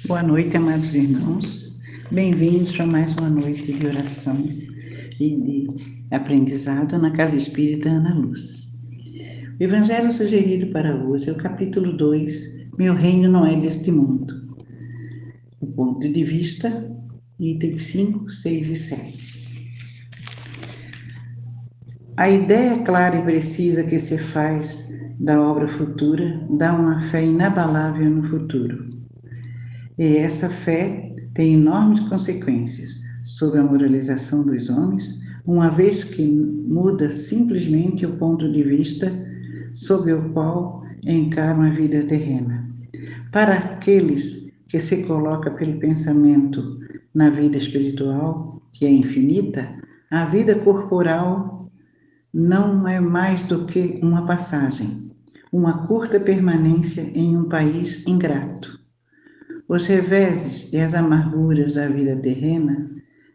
Boa noite, amados irmãos. Bem-vindos a mais uma noite de oração e de aprendizado na Casa Espírita Ana Luz. O evangelho sugerido para hoje é o capítulo 2, Meu reino não é deste mundo. O ponto de vista, itens 5, 6 e 7. A ideia clara e precisa que se faz da obra futura dá uma fé inabalável no futuro. E essa fé tem enormes consequências sobre a moralização dos homens, uma vez que muda simplesmente o ponto de vista sob o qual encaram a vida terrena. Para aqueles que se colocam pelo pensamento na vida espiritual, que é infinita, a vida corporal não é mais do que uma passagem, uma curta permanência em um país ingrato. Os reveses e as amarguras da vida terrena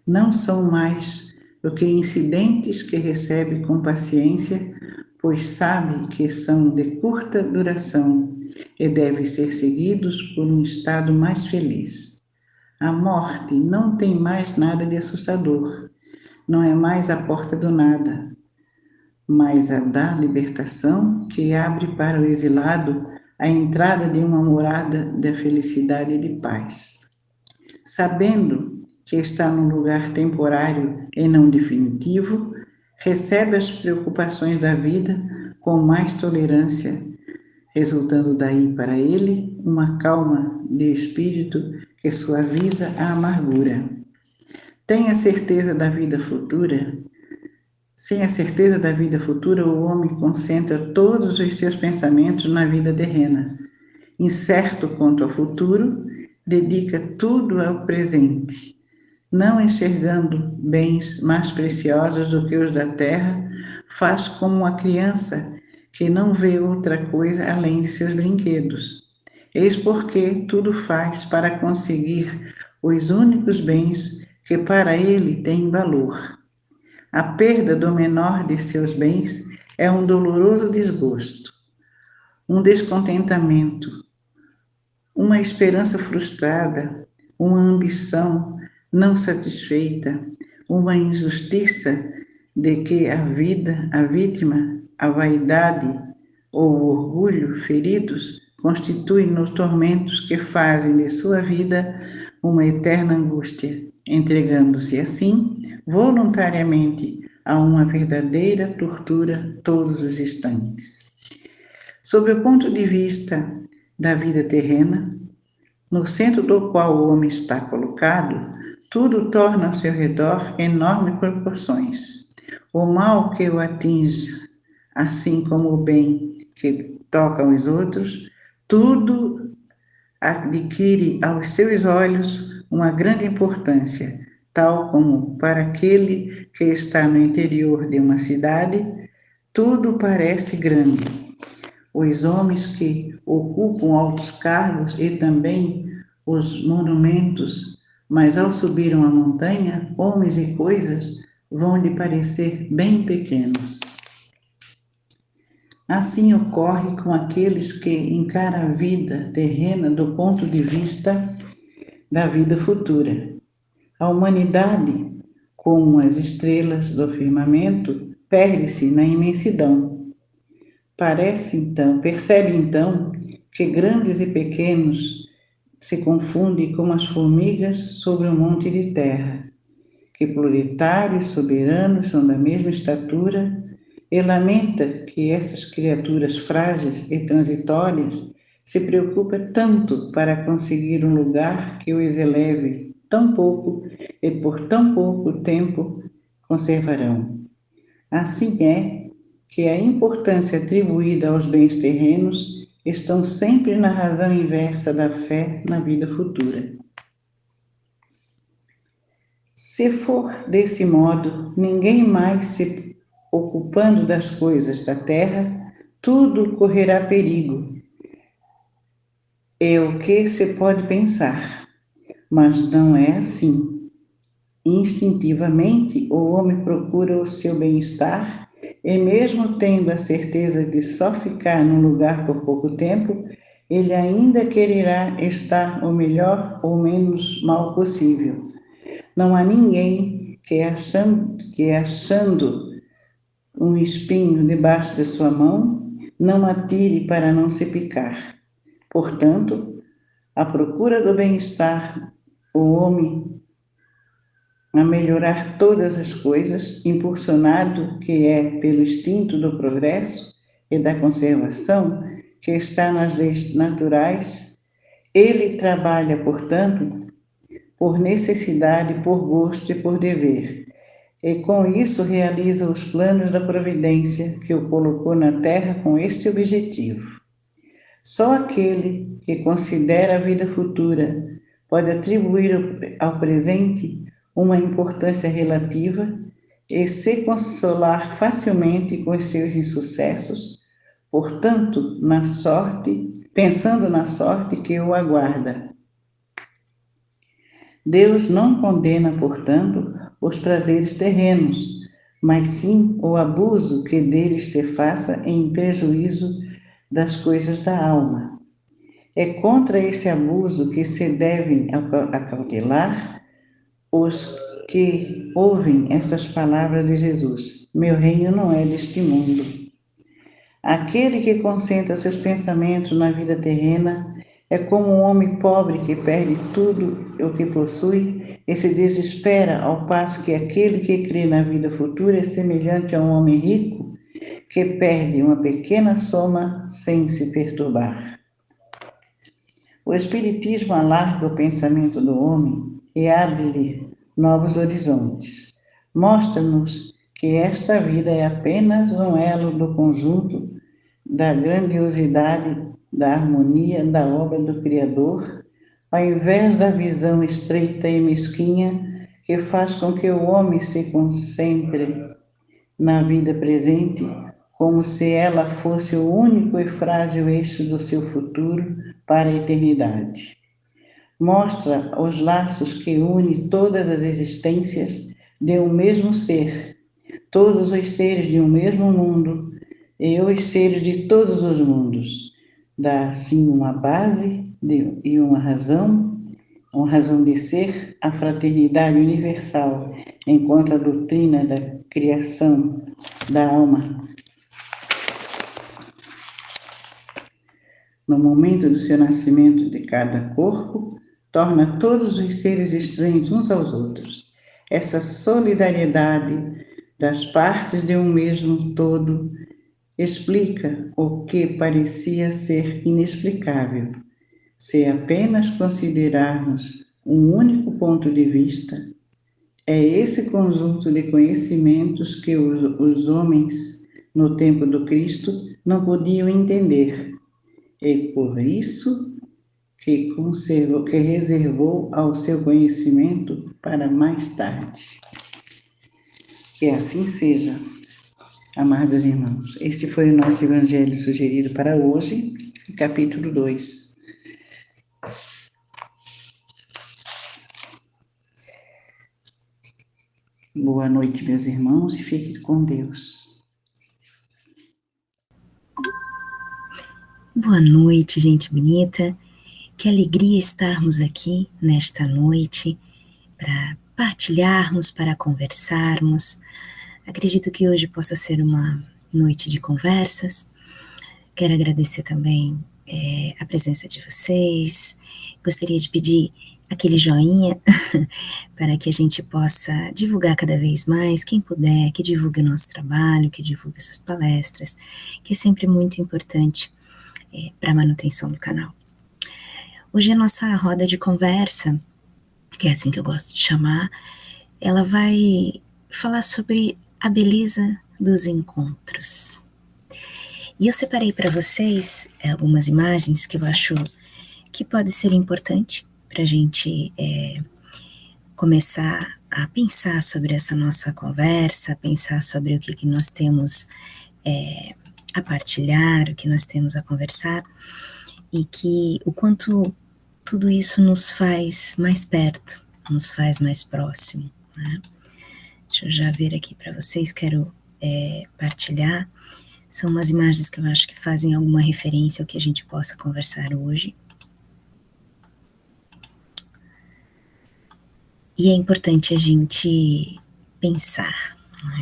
não são mais do que incidentes que recebe com paciência, pois sabe que são de curta duração e devem ser seguidos por um estado mais feliz. A morte não tem mais nada de assustador, não é mais a porta do nada, mas a da libertação que abre para o exilado a entrada de uma morada da felicidade e de paz. Sabendo que está num lugar temporário e não definitivo, recebe as preocupações da vida com mais tolerância, resultando daí para ele uma calma de espírito que suaviza a amargura. Tenha certeza da vida futura. Sem a certeza da vida futura, o homem concentra todos os seus pensamentos na vida terrena. Incerto quanto ao futuro, dedica tudo ao presente. Não enxergando bens mais preciosos do que os da terra, faz como uma criança que não vê outra coisa além de seus brinquedos. Eis porque tudo faz para conseguir os únicos bens que para ele têm valor. A perda do menor de seus bens é um doloroso desgosto, um descontentamento, uma esperança frustrada, uma ambição não satisfeita, uma injustiça de que a vida, a vítima, a vaidade ou o orgulho feridos constituem nos tormentos que fazem de sua vida uma eterna angústia, entregando-se assim voluntariamente a uma verdadeira tortura todos os instantes. Sob o ponto de vista da vida terrena, no centro do qual o homem está colocado, tudo torna ao seu redor enormes proporções. O mal que o atinge, assim como o bem que toca os outros, tudo adquire aos seus olhos uma grande importância, tal como para aquele que está no interior de uma cidade, tudo parece grande. Os homens que ocupam altos cargos e também os monumentos, mas ao subir uma montanha, homens e coisas vão lhe parecer bem pequenos. Assim ocorre com aqueles que encaram a vida terrena do ponto de vista da vida futura. A humanidade, como as estrelas do firmamento, perde-se na imensidão. Percebe então que grandes e pequenos se confundem como as formigas sobre um monte de terra, que proletários e soberanos são da mesma estatura, e lamenta que essas criaturas frágeis e transitórias se preocupam tanto para conseguir um lugar que os eleve tão pouco e por tão pouco tempo conservarão. Assim é que a importância atribuída aos bens terrenos estão sempre na razão inversa da fé na vida futura. Se for desse modo, ninguém mais se ocupando das coisas da terra, tudo correrá perigo. É o que se pode pensar. Mas não é assim. Instintivamente, o homem procura o seu bem-estar e, mesmo tendo a certeza de só ficar num lugar por pouco tempo, ele ainda quererá estar o melhor ou menos mal possível. Não há ninguém que achando um espinho debaixo de sua mão, não atire para não se picar. Portanto, à procura do bem-estar, o homem a melhorar todas as coisas, impulsionado que é pelo instinto do progresso e da conservação que está nas leis naturais, ele trabalha, portanto, por necessidade, por gosto e por dever. E com isso realiza os planos da providência que o colocou na terra com este objetivo. Só aquele que considera a vida futura pode atribuir ao presente uma importância relativa e se consolar facilmente com os seus insucessos, portanto, pensando na sorte que o aguarda. Deus não condena, portanto, os prazeres terrenos, mas sim o abuso que deles se faça em prejuízo das coisas da alma. É contra esse abuso que se devem acautelar os que ouvem essas palavras de Jesus: meu reino não é deste mundo. Aquele que concentra seus pensamentos na vida terrena é como um homem pobre que perde tudo o que possui e se desespera, ao passo que aquele que crê na vida futura é semelhante a um homem rico que perde uma pequena soma sem se perturbar. O Espiritismo alarga o pensamento do homem e abre-lhe novos horizontes. Mostra-nos que esta vida é apenas um elo do conjunto da grandiosidade, da harmonia da obra do Criador, ao invés da visão estreita e mesquinha que faz com que o homem se concentre na vida presente, como se ela fosse o único e frágil eixo do seu futuro para a eternidade. Mostra os laços que unem todas as existências de um mesmo ser, todos os seres de um mesmo mundo e os seres de todos os mundos. Dá, assim, uma base e uma razão de ser, a fraternidade universal, enquanto a doutrina da criação da alma, no momento do seu nascimento de cada corpo, torna todos os seres estranhos uns aos outros. Essa solidariedade das partes de um mesmo todo explica o que parecia ser inexplicável. Se apenas considerarmos um único ponto de vista, é esse conjunto de conhecimentos que os homens, no tempo do Cristo, não podiam entender. E por isso que reservou ao seu conhecimento para mais tarde. Que assim seja, amados irmãos. Este foi o nosso Evangelho sugerido para hoje, capítulo 2. Boa noite, meus irmãos, e fiquem com Deus. Boa noite, gente bonita. Que alegria estarmos aqui nesta noite para partilharmos, para conversarmos. Acredito que hoje possa ser uma noite de conversas. Quero agradecer também a presença de vocês. Gostaria de pedir aquele joinha para que a gente possa divulgar cada vez mais, quem puder, que divulgue o nosso trabalho, que divulgue essas palestras, que é sempre muito importante para a manutenção do canal. Hoje a nossa roda de conversa, que é assim que eu gosto de chamar, ela vai falar sobre a beleza dos encontros. E eu separei para vocês algumas imagens que eu acho que pode ser importante para a gente começar a pensar sobre essa nossa conversa, pensar sobre o que nós temos a partilhar, o que nós temos a conversar, e que o quanto tudo isso nos faz mais perto, nos faz mais próximo, né? Deixa eu já ver aqui para vocês, quero partilhar. São umas imagens que eu acho que fazem alguma referência ao que a gente possa conversar hoje. E é importante a gente pensar.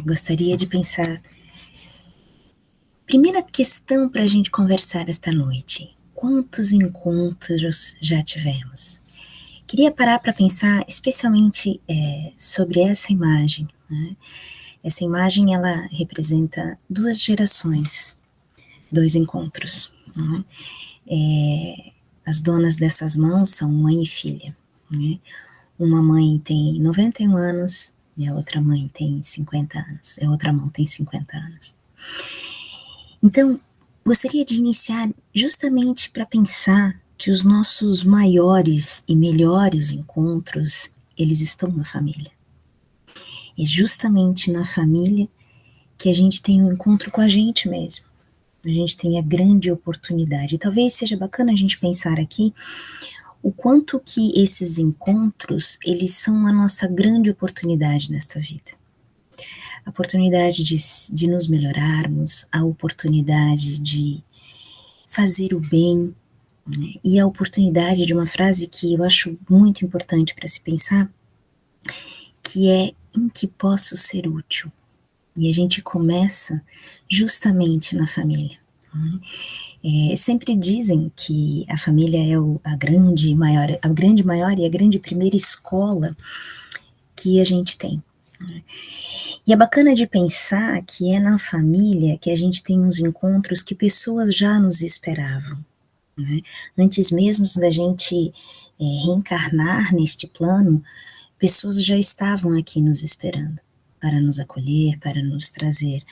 Gostaria de pensar. Primeira questão para a gente conversar esta noite: quantos encontros já tivemos? Queria parar para pensar especialmente sobre essa imagem, né? Essa imagem, ela representa 2 gerações, 2 encontros, né? As donas dessas mãos são mãe e filha, né? Uma mãe tem 91 anos e a outra mãe tem 50 anos, a outra mão tem 50 anos. Então, gostaria de iniciar justamente para pensar que os nossos maiores e melhores encontros, eles estão na família. É justamente na família que a gente tem um encontro com a gente mesmo. A gente tem a grande oportunidade. E talvez seja bacana a gente pensar aqui o quanto que esses encontros, eles são a nossa grande oportunidade nesta vida. A oportunidade de nos melhorarmos, a oportunidade de fazer o bem, né? E a oportunidade de uma frase que eu acho muito importante para se pensar, que é: em que posso ser útil? E a gente começa justamente na família. Sempre dizem que a família é a grande maior e a grande primeira escola que a gente tem. E é bacana de pensar que é na família que a gente tem uns encontros que pessoas já nos esperavam, né? Antes mesmo da gente reencarnar neste plano, pessoas já estavam aqui nos esperando para nos acolher, para nos trazer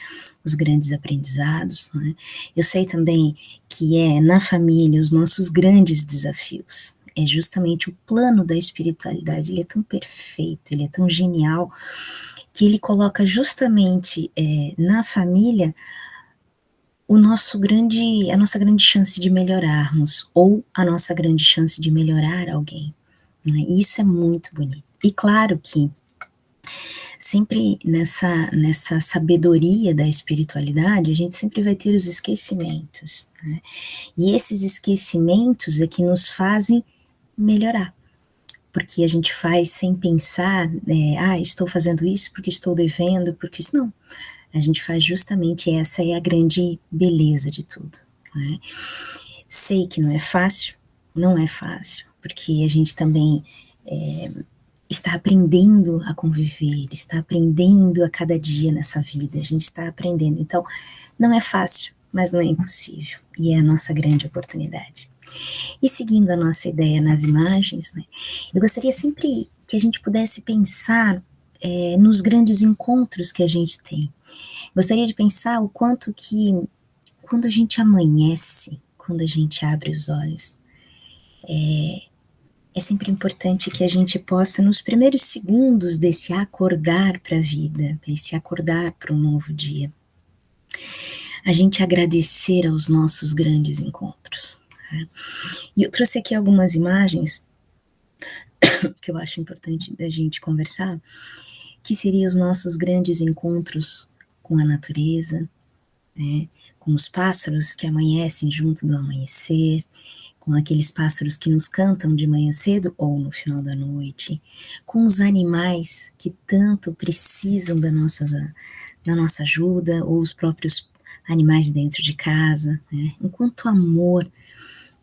os grandes aprendizados, né? Eu sei também que é na família os nossos grandes desafios. É justamente o plano da espiritualidade, ele é tão perfeito, ele é tão genial, que ele coloca justamente na família a nossa grande chance de melhorarmos, ou a nossa grande chance de melhorar alguém, né? Isso é muito bonito. E claro que sempre nessa sabedoria da espiritualidade, a gente sempre vai ter os esquecimentos, né? E esses esquecimentos é que nos fazem melhorar, porque a gente faz sem pensar, estou fazendo isso porque estou devendo, porque isso não. A gente faz justamente, essa é a grande beleza de tudo, né? Sei que não é fácil, porque a gente também está aprendendo a conviver, está aprendendo a cada dia nessa vida, a gente está aprendendo. Então, não é fácil, mas não é impossível, e é a nossa grande oportunidade. E seguindo a nossa ideia nas imagens, né, eu gostaria sempre que a gente pudesse pensar nos grandes encontros que a gente tem. Gostaria de pensar o quanto que, quando a gente amanhece, quando a gente abre os olhos, é sempre importante que a gente possa, nos primeiros segundos desse acordar para a vida, esse acordar para um novo dia, a gente agradecer aos nossos grandes encontros, né? E eu trouxe aqui algumas imagens que eu acho importante da gente conversar, que seriam os nossos grandes encontros com a natureza, né? Com os pássaros que amanhecem junto do amanhecer, com aqueles pássaros que nos cantam de manhã cedo ou no final da noite, com os animais que tanto precisam da nossa ajuda, ou os próprios animais dentro de casa, né? Enquanto amor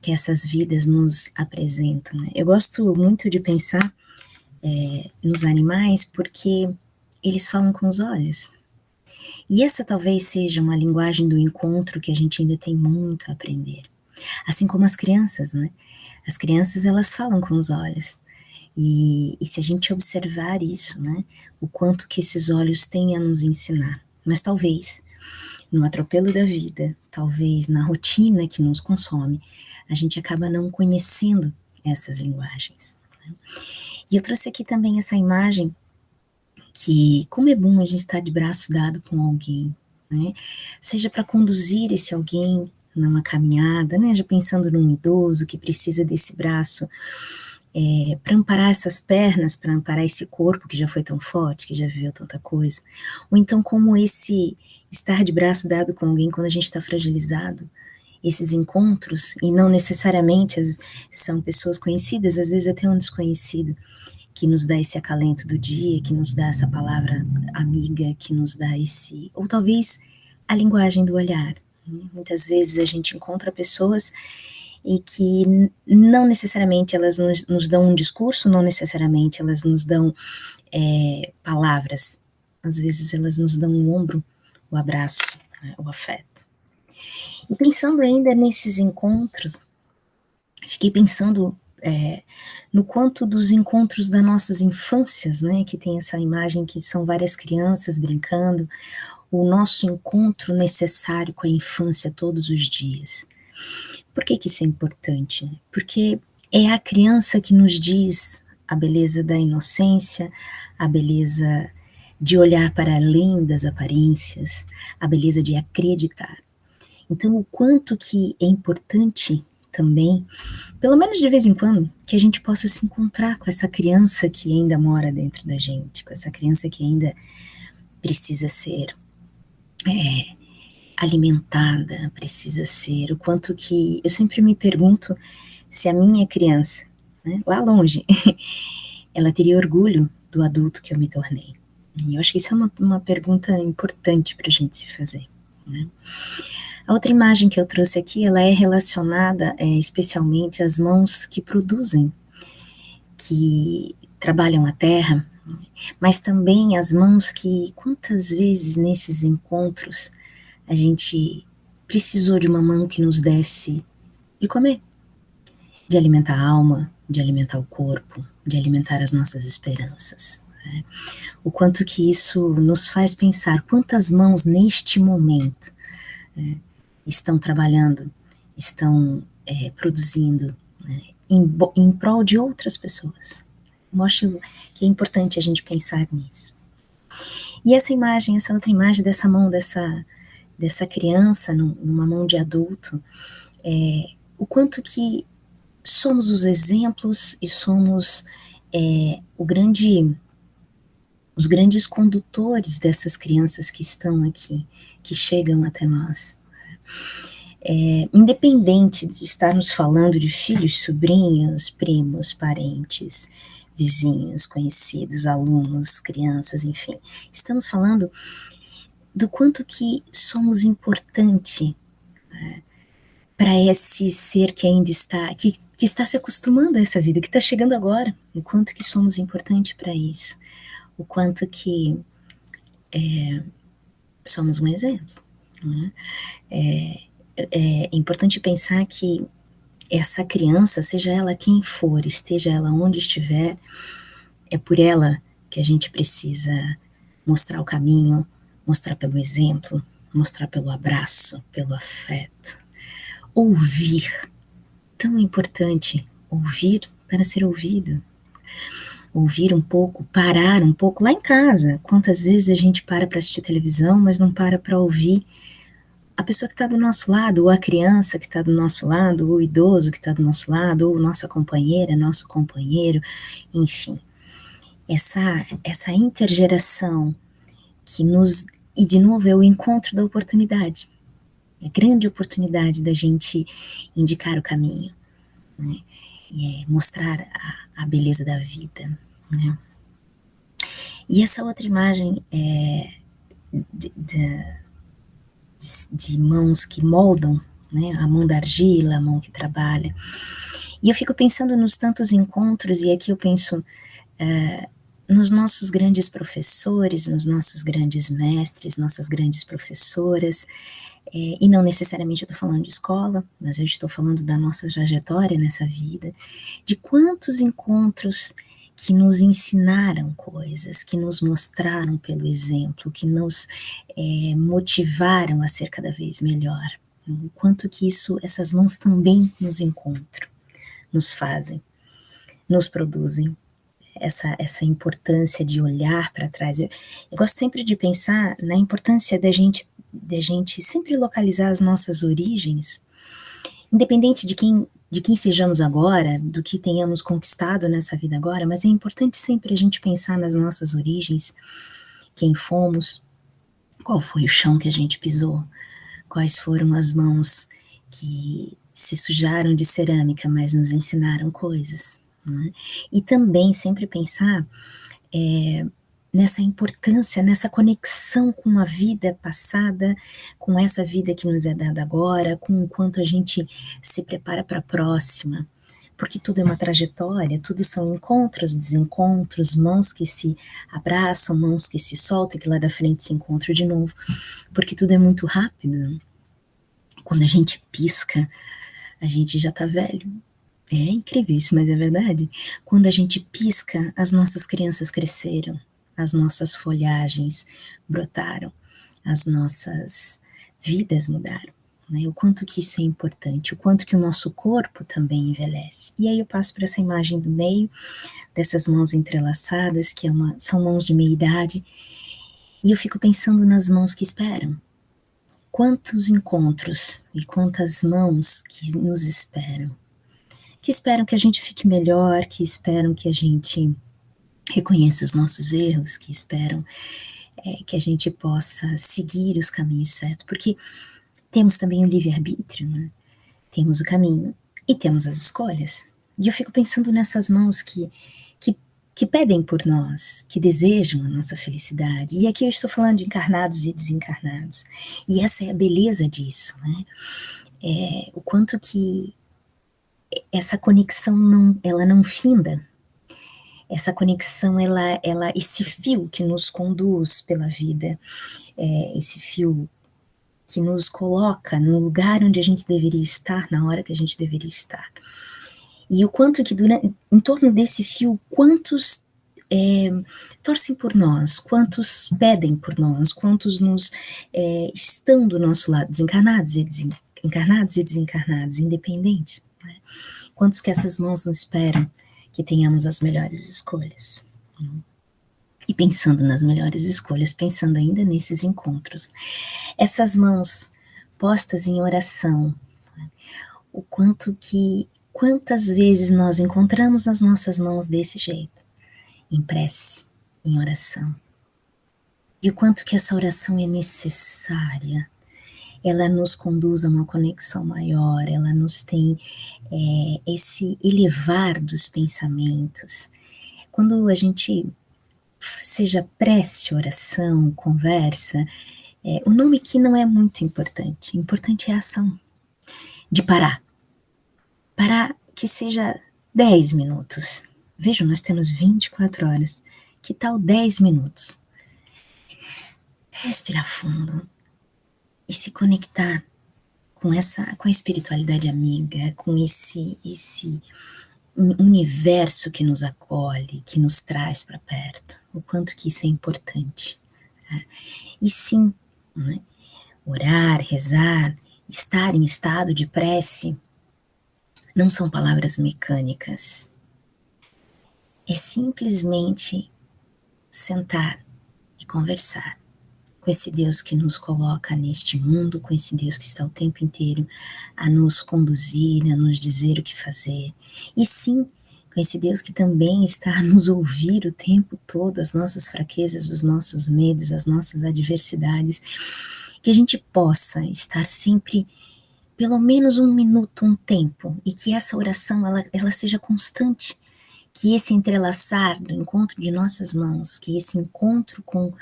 que essas vidas nos apresentam, né? Eu gosto muito de pensar nos animais porque eles falam com os olhos. E essa talvez seja uma linguagem do encontro que a gente ainda tem muito a aprender. Assim como as crianças, né? As crianças, elas falam com os olhos. E se a gente observar isso, né? O quanto que esses olhos têm a nos ensinar. Mas talvez, no atropelo da vida, talvez na rotina que nos consome, a gente acaba não conhecendo essas linguagens, né? E eu trouxe aqui também essa imagem que, como é bom a gente estar de braço dado com alguém, né? Seja para conduzir esse alguém numa caminhada, né? Já pensando num idoso que precisa desse braço para amparar essas pernas, para amparar esse corpo que já foi tão forte, que já viveu tanta coisa, ou então como esse estar de braço dado com alguém quando a gente está fragilizado, esses encontros, e não necessariamente são pessoas conhecidas, às vezes até um desconhecido, que nos dá esse acalento do dia, que nos dá essa palavra amiga, que nos dá esse, ou talvez a linguagem do olhar. Muitas vezes a gente encontra pessoas e que não necessariamente elas nos dão um discurso, não necessariamente elas nos dão palavras, às vezes elas nos dão um ombro, o abraço, né, o afeto. E pensando ainda nesses encontros, fiquei pensando no quanto dos encontros das nossas infâncias, né, que tem essa imagem que são várias crianças brincando, o nosso encontro necessário com a infância todos os dias. Por que isso é importante? Porque é a criança que nos diz a beleza da inocência, a beleza de olhar para além das aparências, a beleza de acreditar. Então, o quanto que é importante também, pelo menos de vez em quando, que a gente possa se encontrar com essa criança que ainda mora dentro da gente, com essa criança que ainda precisa ser alimentada, precisa ser, o quanto que, eu sempre me pergunto se a minha criança, né, lá longe, ela teria orgulho do adulto que eu me tornei. E eu acho que isso é uma pergunta importante para a gente se fazer, né? A outra imagem que eu trouxe aqui, ela é relacionada especialmente às mãos que produzem, que trabalham a terra, mas também as mãos que, quantas vezes nesses encontros, a gente precisou de uma mão que nos desse de comer, de alimentar a alma, de alimentar o corpo, de alimentar as nossas esperanças, né? O quanto que isso nos faz pensar quantas mãos neste momento estão trabalhando, estão produzindo, né, em prol de outras pessoas. Mostra que é importante a gente pensar nisso. E essa imagem, essa outra imagem dessa mão, dessa criança numa mão de adulto, o quanto que somos os exemplos e somos os grandes condutores dessas crianças que estão aqui, que chegam até nós. Independente de estarmos falando de filhos, sobrinhos, primos, parentes, vizinhos, conhecidos, alunos, crianças, enfim, estamos falando do quanto que somos importante para esse ser que ainda está, que está se acostumando a essa vida, que está chegando agora, o quanto que somos importante para isso, o quanto que somos um exemplo, né? É importante pensar que essa criança, seja ela quem for, esteja ela onde estiver, é por ela que a gente precisa mostrar o caminho, mostrar pelo exemplo, mostrar pelo abraço, pelo afeto. Ouvir, tão importante, ouvir para ser ouvido. Ouvir um pouco, parar um pouco, lá em casa, quantas vezes a gente para assistir televisão, mas não para ouvir a pessoa que está do nosso lado, ou a criança que está do nosso lado, ou o idoso que está do nosso lado, ou nossa companheira, nosso companheiro, enfim. Essa intergeração que nos... E, de novo, é o encontro da oportunidade. É a grande oportunidade da gente indicar o caminho, né? E mostrar a beleza da vida, né? E essa outra imagem de mãos que moldam, né? A mão da argila, a mão que trabalha. E eu fico pensando nos tantos encontros, e aqui eu penso nos nossos grandes professores, nos nossos grandes mestres, nossas grandes professoras, e não necessariamente eu estou falando de escola, mas eu estou falando da nossa trajetória nessa vida, de quantos encontros que nos ensinaram coisas, que nos mostraram pelo exemplo, que nos motivaram a ser cada vez melhor. O quanto que essas mãos também nos encontram, nos fazem, nos produzem. Essa importância de olhar para trás. Eu gosto sempre de pensar na importância da gente sempre localizar as nossas origens, independente de quem de quem sejamos agora, do que tenhamos conquistado nessa vida agora, mas é importante sempre a gente pensar nas nossas origens, quem fomos, qual foi o chão que a gente pisou, quais foram as mãos que se sujaram de cerâmica, mas nos ensinaram coisas, né? E também sempre pensar nessa importância, nessa conexão com a vida passada, com essa vida que nos é dada agora, com o quanto a gente se prepara para a próxima, porque tudo é uma trajetória, tudo são encontros, desencontros, mãos que se abraçam, mãos que se soltam, que lá da frente se encontram de novo, porque tudo é muito rápido. Quando a gente pisca, a gente já tá velho. É incrível isso, mas é verdade. Quando a gente pisca, as nossas crianças cresceram, as nossas folhagens brotaram, as nossas vidas mudaram, né? O quanto que isso é importante, o quanto que o nosso corpo também envelhece. E aí eu passo para essa imagem do meio, dessas mãos entrelaçadas, que são mãos de meia idade, e eu fico pensando nas mãos que esperam. Quantos encontros e quantas mãos que nos esperam, que esperam que a gente fique melhor, que esperam que a gente reconheça os nossos erros, que esperam que a gente possa seguir os caminhos certos, porque temos também o livre-arbítrio, né? Temos o caminho e temos as escolhas. E eu fico pensando nessas mãos que pedem por nós, que desejam a nossa felicidade. E aqui eu estou falando de encarnados e desencarnados. E essa é a beleza disso, né? O quanto que essa conexão ela não finda. Essa conexão, esse fio que nos conduz pela vida, esse fio que nos coloca no lugar onde a gente deveria estar, na hora que a gente deveria estar. E o quanto que em torno desse fio, quantos torcem por nós, quantos pedem por nós, quantos estão do nosso lado, desencarnados e desencarnados, independente, né? Quantos que essas mãos nos esperam que tenhamos as melhores escolhas. E pensando nas melhores escolhas, pensando ainda nesses encontros. Essas mãos postas em oração, né? O quantas vezes nós encontramos as nossas mãos desse jeito, em prece, em oração. E o quanto que essa oração é necessária. Ela nos conduz a uma conexão maior, ela nos tem esse elevar dos pensamentos. Quando a gente, seja prece, oração, conversa, o nome aqui não é muito importante. Importante é a ação de parar. Parar que seja 10 minutos. Vejam, nós temos 24 horas. Que tal 10 minutos? Respirar fundo e se conectar com a espiritualidade amiga, com esse universo que nos acolhe, que nos traz para perto. O quanto que isso é importante. Né? E sim, né? Orar, rezar, estar em estado de prece, não são palavras mecânicas. É simplesmente sentar e conversar com esse Deus que nos coloca neste mundo, com esse Deus que está o tempo inteiro a nos conduzir, a nos dizer o que fazer. E sim, com esse Deus que também está a nos ouvir o tempo todo, as nossas fraquezas, os nossos medos, as nossas adversidades. Que a gente possa estar sempre pelo menos um minuto, um tempo, e que essa oração ela seja constante, que esse entrelaçar do encontro de nossas mãos, que esse encontro com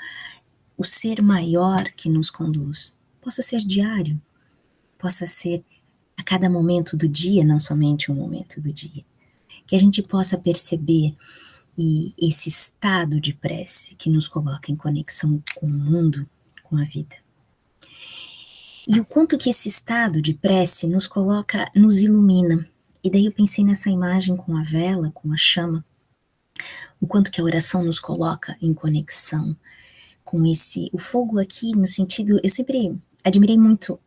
o ser maior que nos conduz, possa ser diário, possa ser a cada momento do dia, não somente um momento do dia, que a gente possa perceber esse estado de prece que nos coloca em conexão com o mundo, com a vida. E o quanto que esse estado de prece nos coloca, nos ilumina. E daí eu pensei nessa imagem com a vela, com a chama, o quanto que a oração nos coloca em conexão com o fogo aqui no sentido, eu sempre admirei muito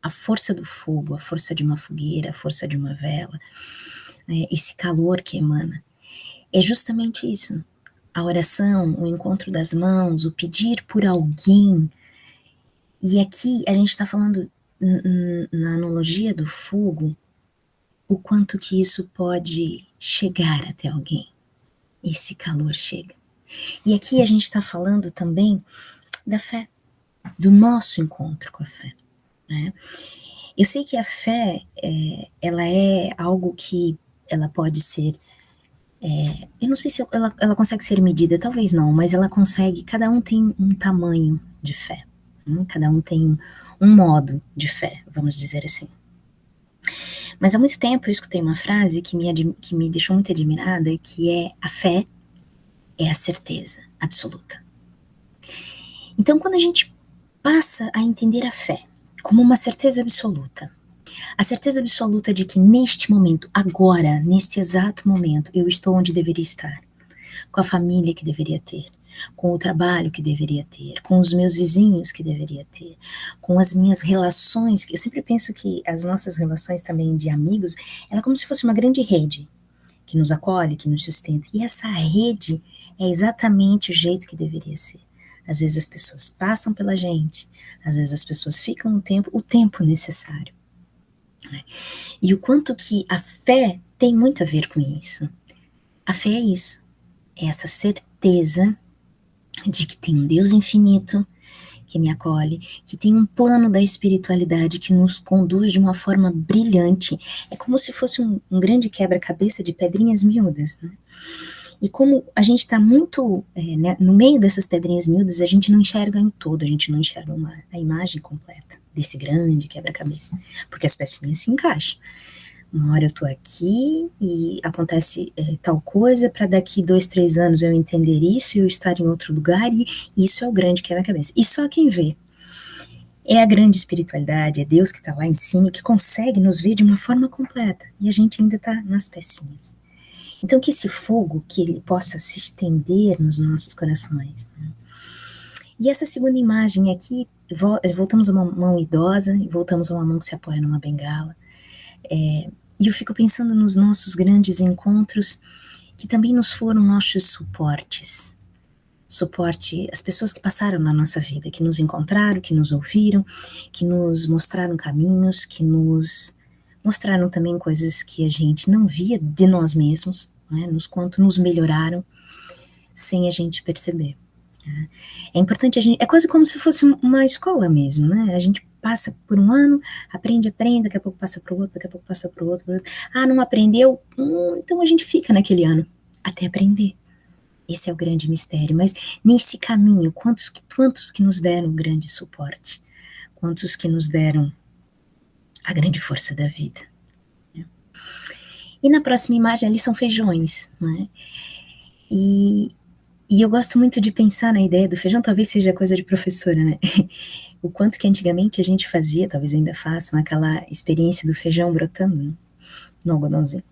a força do fogo, a força de uma fogueira, a força de uma vela, esse calor que emana. É justamente isso, a oração, o encontro das mãos, o pedir por alguém. E aqui a gente está falando, na analogia do fogo, o quanto que isso pode chegar até alguém. Esse calor chega. E aqui a gente está falando também da fé, do nosso encontro com a fé, né? Eu sei que a fé, ela é algo que ela pode ser, eu não sei se ela consegue ser medida, talvez não, mas ela consegue, cada um tem um tamanho de fé, né? Cada um tem um modo de fé, vamos dizer assim. Mas há muito tempo eu escutei uma frase que me deixou muito admirada, que é: a fé é a certeza absoluta. Então, quando a gente passa a entender a fé como uma certeza absoluta, a certeza absoluta de que neste momento, agora, nesse exato momento, eu estou onde deveria estar, com a família que deveria ter, com o trabalho que deveria ter, com os meus vizinhos que deveria ter, com as minhas relações. Eu sempre penso que as nossas relações também de amigos, ela é como se fosse uma grande rede que nos acolhe, que nos sustenta. E essa rede é exatamente o jeito que deveria ser. Às vezes as pessoas passam pela gente, às vezes as pessoas ficam o tempo necessário, né? E o quanto que a fé tem muito a ver com isso. A fé é isso, é essa certeza de que tem um Deus infinito que me acolhe, que tem um plano da espiritualidade que nos conduz de uma forma brilhante. É como se fosse um grande quebra-cabeça de pedrinhas miúdas, né? E como a gente está muito né, no meio dessas pedrinhas miúdas, a gente não enxerga em todo, a gente não enxerga a imagem completa desse grande quebra-cabeça, porque as pecinhas se encaixam. Uma hora eu tô aqui e acontece tal coisa, para daqui 2, 3 anos eu entender isso e eu estar em outro lugar, e isso é o grande quebra-cabeça. E só quem vê é a grande espiritualidade, é Deus que está lá em cima, que consegue nos ver de uma forma completa, e a gente ainda está nas pecinhas. Então que esse fogo, que ele possa se estender nos nossos corações, né? E essa segunda imagem aqui, voltamos a uma mão idosa, e voltamos a uma mão que se apoia numa bengala, e eu fico pensando nos nossos grandes encontros, que também nos foram nossos suporte, as pessoas que passaram na nossa vida, que nos encontraram, que nos ouviram, que nos mostraram caminhos, que nos mostraram também coisas que a gente não via de nós mesmos, né, quanto nos melhoraram, sem a gente perceber. Né? É importante é quase como se fosse uma escola mesmo, né? A gente passa por um ano, aprende, daqui a pouco passa para o outro, daqui a pouco passa para o outro. Ah, não aprendeu? Então a gente fica naquele ano, até aprender. Esse é o grande mistério, mas nesse caminho, quantos que nos deram um grande suporte? Quantos que nos deram a grande força da vida? E na próxima imagem ali são feijões, né? E eu gosto muito de pensar na ideia do feijão, talvez seja coisa de professora, né? O quanto que antigamente a gente fazia, talvez ainda façam, aquela experiência do feijão brotando, né, no algodãozinho.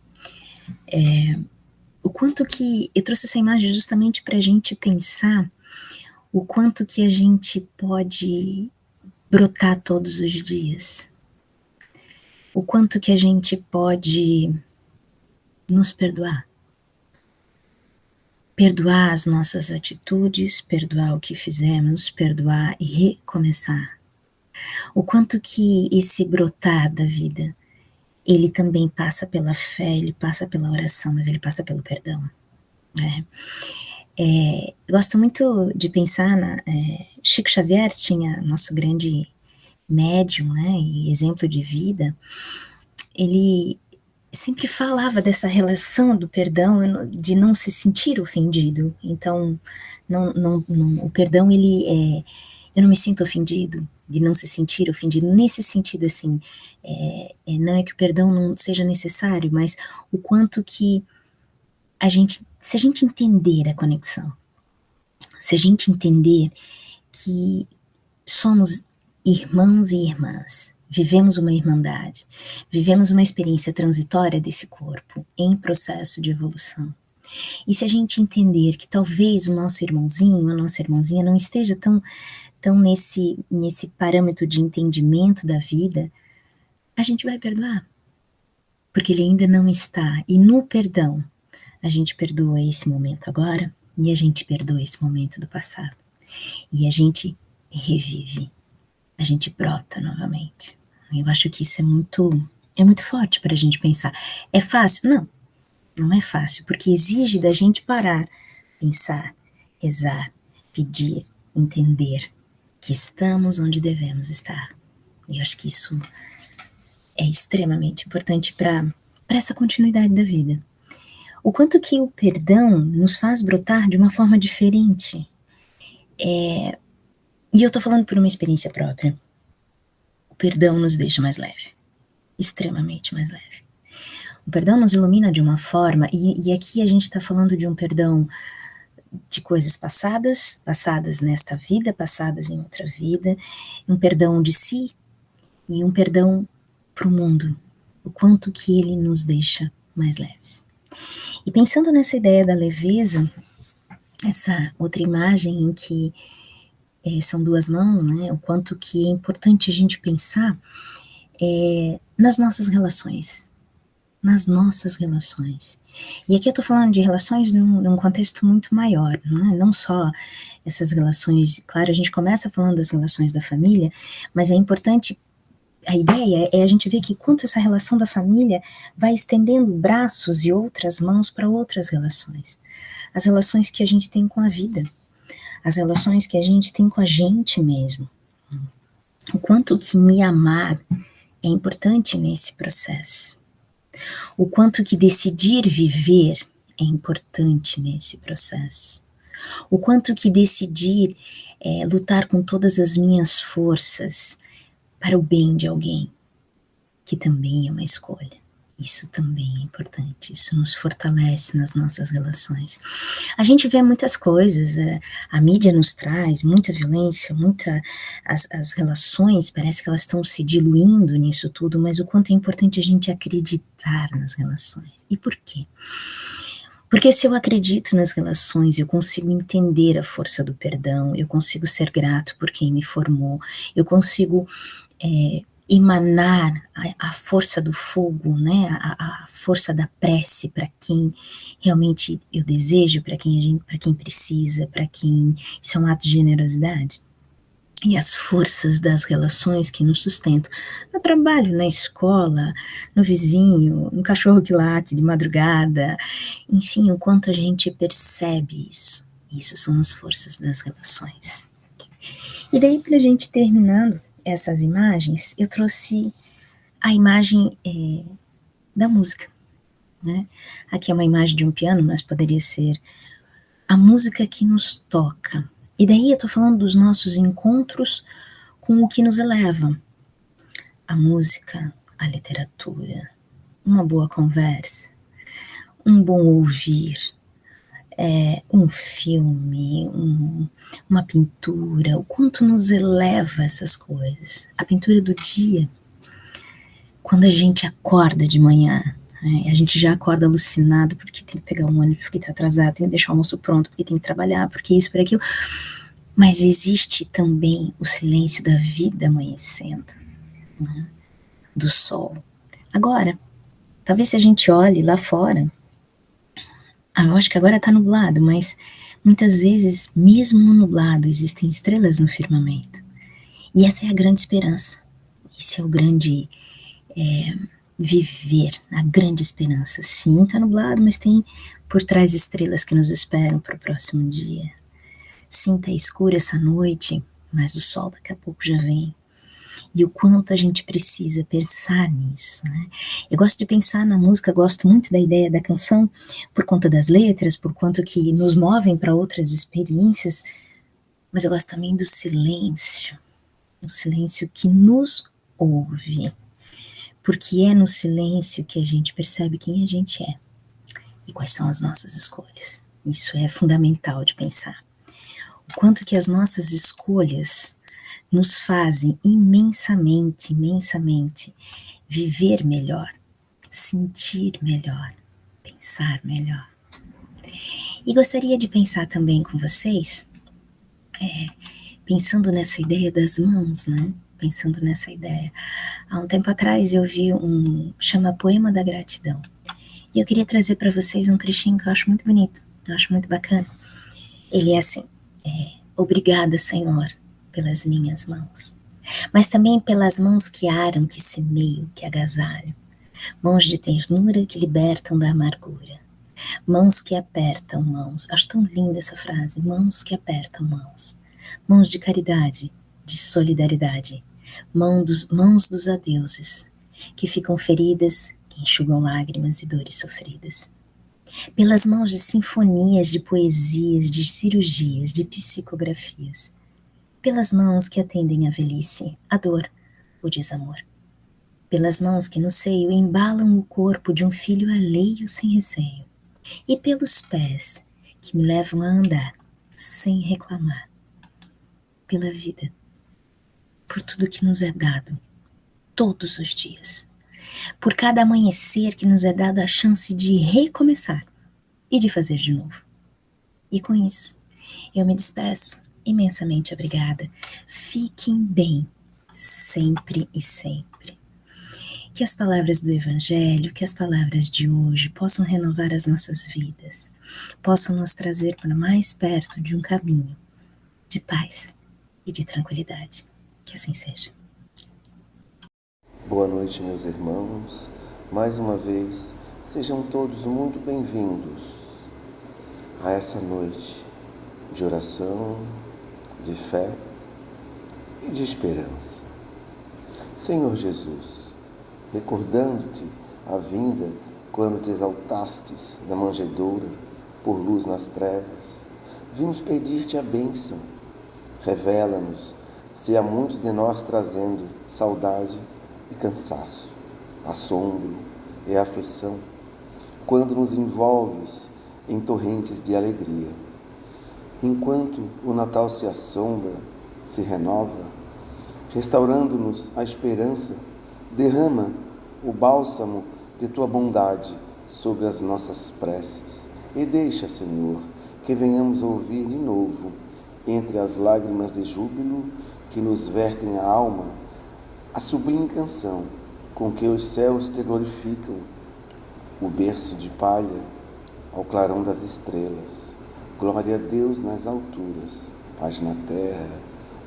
O quanto que eu trouxe essa imagem justamente para a gente pensar o quanto que a gente pode brotar todos os dias, o quanto que a gente pode nos perdoar as nossas atitudes, perdoar o que fizemos, perdoar e recomeçar. O quanto que esse brotar da vida, ele também passa pela fé, ele passa pela oração, mas ele passa pelo perdão, né? Eu gosto muito de pensar Chico Xavier tinha, nosso grande médium, né, e exemplo de vida, ele sempre falava dessa relação do perdão, de não se sentir ofendido. Então, o perdão, eu não me sinto ofendido, de não se sentir ofendido, nesse sentido, assim, não é que o perdão não seja necessário, mas o quanto que se a gente entender a conexão, se a gente entender que somos irmãos e irmãs, vivemos uma irmandade, vivemos uma experiência transitória desse corpo em processo de evolução. E se a gente entender que talvez o nosso irmãozinho, a nossa irmãzinha não esteja tão nesse parâmetro de entendimento da vida, a gente vai perdoar, porque ele ainda não está. E no perdão, a gente perdoa esse momento agora, e a gente perdoa esse momento do passado. E a gente revive, a gente brota novamente. Eu acho que isso é muito, É muito forte para a gente pensar. É fácil? Não, não é fácil, porque exige da gente parar, pensar, rezar, pedir, entender que estamos onde devemos estar. E eu acho que isso é extremamente importante para essa continuidade da vida. O quanto que o perdão nos faz brotar de uma forma diferente. E eu estou falando por uma experiência própria. O perdão nos deixa mais leve, extremamente mais leve. O perdão nos ilumina de uma forma, e aqui a gente está falando de um perdão de coisas passadas, passadas nesta vida, passadas em outra vida, um perdão de si e um perdão para o mundo, o quanto que ele nos deixa mais leves. E pensando nessa ideia da leveza, essa outra imagem em que são duas mãos, né, o quanto que é importante a gente pensar nas nossas relações, E aqui eu estou falando de relações num contexto muito maior, não só essas relações, claro, a gente começa falando das relações da família, mas é importante, a ideia é a gente ver que quanto essa relação da família vai estendendo braços e outras mãos para outras relações. As relações que a gente tem com a vida, as relações que a gente tem com a gente mesmo. O quanto que me amar é importante nesse processo. O quanto que decidir viver é importante nesse processo. O quanto que decidir lutar com todas as minhas forças para o bem de alguém, que também é uma escolha. Isso também é importante, isso nos fortalece nas nossas relações. A gente vê muitas coisas, a mídia nos traz muita violência, as relações, parece que elas estão se diluindo nisso tudo, mas o quanto é importante a gente acreditar nas relações. E por quê? Porque se eu acredito nas relações, eu consigo entender a força do perdão, eu consigo ser grato por quem me formou, eu consigo emanar a força do fogo, né, a força da prece para quem realmente eu desejo, para quem precisa, para quem isso é um ato de generosidade. E as forças das relações que nos sustentam, no trabalho, na escola, no vizinho, no cachorro que late de madrugada, enfim, o quanto a gente percebe isso. Isso são as forças das relações. E daí, para a gente terminando essas imagens, eu trouxe a imagem da música, né? Aqui é uma imagem de um piano, mas poderia ser a música que nos toca. E daí eu estou falando dos nossos encontros com o que nos eleva. A música, a literatura, uma boa conversa, um bom ouvir, um filme, uma pintura, o quanto nos eleva essas coisas. A pintura do dia, quando a gente acorda de manhã, a gente já acorda alucinado porque tem que pegar um ônibus, porque está atrasado, tem que deixar o almoço pronto, porque tem que trabalhar, porque isso, por aquilo. Mas existe também o silêncio da vida amanhecendo, né? Do sol. Agora, talvez se a gente olhe lá fora, eu acho que agora está nublado, mas muitas vezes, mesmo no nublado, existem estrelas no firmamento. E essa é a grande esperança. Esse é o grande viver, a grande esperança. Sim, está nublado, mas tem por trás estrelas que nos esperam para o próximo dia. Sim, está escuro essa noite, mas o sol daqui a pouco já vem. E o quanto a gente precisa pensar nisso, né? Eu gosto de pensar na música, gosto muito da ideia da canção, por conta das letras, por quanto que nos movem para outras experiências, mas eu gosto também do silêncio, um silêncio que nos ouve, porque é no silêncio que a gente percebe quem a gente é e quais são as nossas escolhas. Isso é fundamental de pensar. O quanto que as nossas escolhas nos fazem imensamente viver melhor, sentir melhor, pensar melhor. E gostaria de pensar também com vocês, pensando nessa ideia das mãos, né? Pensando nessa ideia. Há um tempo atrás eu vi chama Poema da Gratidão. E eu queria trazer para vocês um trechinho que eu acho muito bonito, eu acho muito bacana. Ele é assim: obrigada, Senhor, pelas minhas mãos, mas também pelas mãos que aram, que semeiam, que agasalham. Mãos de ternura que libertam da amargura. Mãos que apertam mãos. Acho tão linda essa frase. Mãos que apertam mãos. Mãos de caridade, de solidariedade. Mãos dos adeuses, que ficam feridas, que enxugam lágrimas e dores sofridas. Pelas mãos de sinfonias, de poesias, de cirurgias, de psicografias. Pelas mãos que atendem a velhice, a dor, o desamor. Pelas mãos que no seio embalam o corpo de um filho alheio sem receio. E pelos pés que me levam a andar sem reclamar. Pela vida, por tudo que nos é dado, todos os dias. Por cada amanhecer que nos é dado a chance de recomeçar e de fazer de novo. E com isso, eu me despeço. Imensamente obrigada. Fiquem bem, sempre e sempre. Que as palavras do Evangelho, que as palavras de hoje possam renovar as nossas vidas, possam nos trazer para mais perto de um caminho de paz e de tranquilidade. Que assim seja. Boa noite, meus irmãos. Mais uma vez, sejam todos muito bem-vindos a essa noite de oração, de fé e de esperança. Senhor Jesus, recordando-te a vinda quando te exaltastes na manjedoura por luz nas trevas, vimos pedir-te a bênção. Revela-nos se há muitos de nós trazendo saudade e cansaço, assombro e aflição, quando nos envolves em torrentes de alegria. Enquanto o Natal se assombra, se renova, restaurando-nos a esperança, derrama o bálsamo de tua bondade sobre as nossas preces e deixa, Senhor, que venhamos ouvir de novo, entre as lágrimas de júbilo que nos vertem a alma, a sublime canção com que os céus te glorificam, o berço de palha ao clarão das estrelas. Glória a Deus nas alturas, paz na terra,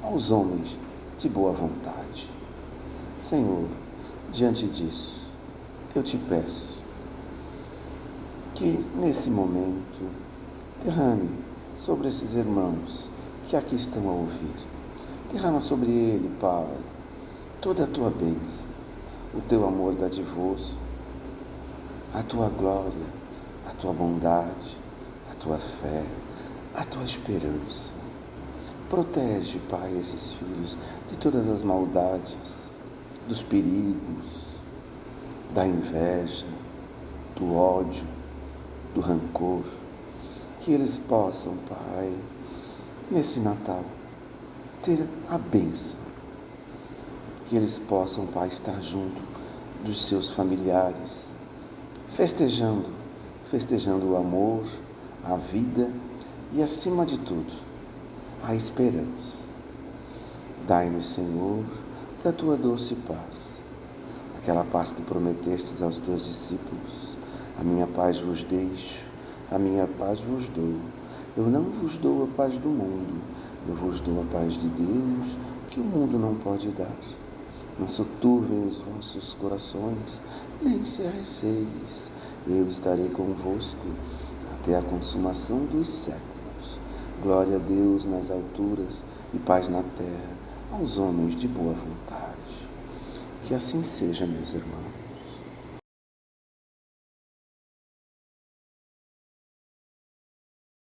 aos homens de boa vontade. Senhor, diante disso, eu te peço que, nesse momento, derrame sobre esses irmãos que aqui estão a ouvir. Derrama sobre ele, Pai, toda a tua bênção, o teu amor dadivoso, a tua glória, a tua bondade, a tua fé, a tua esperança. Protege, Pai, esses filhos de todas as maldades, dos perigos, da inveja, do ódio, do rancor. Que eles possam, Pai, nesse Natal, ter a bênção. Que eles possam, Pai, estar junto dos seus familiares, festejando o amor, a vida e, acima de tudo, a esperança. Dai-nos, Senhor, da tua doce paz, aquela paz que prometestes aos teus discípulos. A minha paz vos deixo, a minha paz vos dou. Eu não vos dou a paz do mundo, eu vos dou a paz de Deus, que o mundo não pode dar. Não se turvem os vossos corações, nem se arreceis. Eu estarei convosco até a consumação dos séculos. Glória a Deus nas alturas e paz na terra, aos homens de boa vontade. Que assim seja, meus irmãos.